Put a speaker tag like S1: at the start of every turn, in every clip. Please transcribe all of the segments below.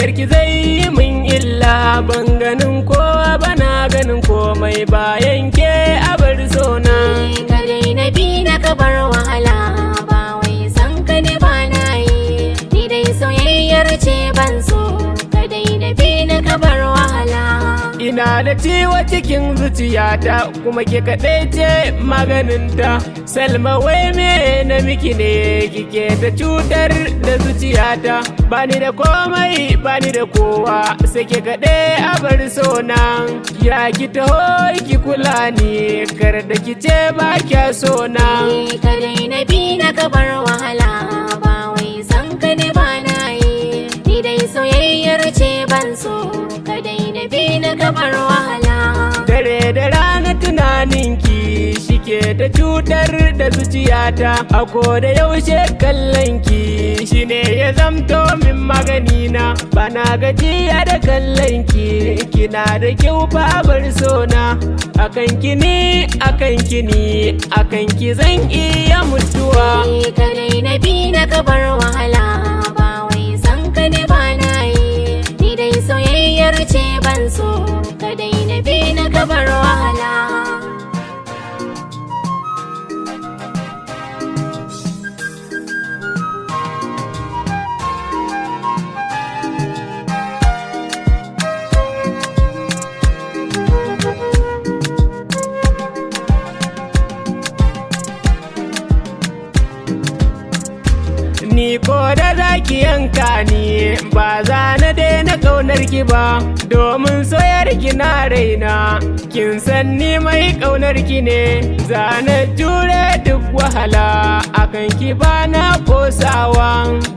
S1: soyayyar ki zai yi min illa, ban ganin kowa bana ganin komai bayan ke abar sona.
S2: Ka daina bi na ka bar wahala, ba wai san ka ne ba na yi, ni dai soyayyar ce ban so. Ka daina bi na ka bar wahala.
S1: Ina da ciwo cikin zuciyata kuma ke kaɗai ce maganinta. Salma wai me na miki ne kike ta cutar da zuciyata? Bani da komai bani da kowa sai ke kaɗai a bar sona. Ya ki taho ki kula ni kar da ki ce ba kya sona.
S2: Ka daina bi na ka bar wahala, ba wai san ka ne ba na yi, ni dai soyayyar ce ban so. Ka daina bi na ka bar wahala.
S1: Dare da rana tunaninki shike ta cutar da zuciyata, a koda yaushe kallonki shine ya zamto min maganina. Bana gajiya da kallonki, kina da kyau babar sona. Akan kini akan kini akan ki zan iya mutuwa.
S2: Ka daina bi na ka bar wahala, ba wai san ka ne ba na yi, ni dai soyayyar ce ban so. Ka daina bi na ka bar wahala.
S1: Ni ko da zaki yanka ni ba za na daina ƙaunar ki ba, domin soyar ki na raina. Kin san ni mai ƙaunar ki ne, za na jure duk wahala akan ki ba na kosawa,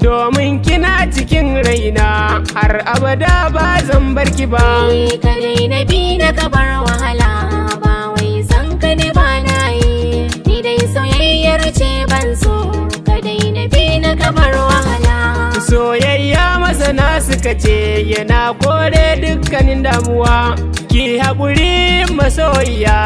S1: domin kina cikin raina har abada ba zan bar ki ba.
S2: Ka daina bi na ka bar wahala, ba wai san ka ne ba na yi, ni dai soyayyar ce ban so. Ka daina bi na ka bar wahala.
S1: Soyayya masana suka ce yana kore dukkanin damuwa. Ki haƙuri masoyiya,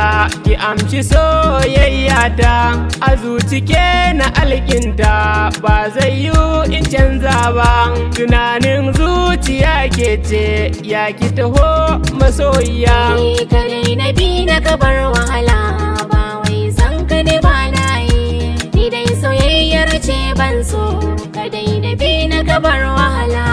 S1: ki amshi soyayya ta, a zucike na alkinta ba zai yi in canza ba. Tunanin zuciya ke ce ya ki taho masoyiya.
S2: Ka daina bi na ka bar wahala, ba wai san ka ne ba na yi, ni dai soyayyar ce ban so. Ka daina bi na ka bar wahala.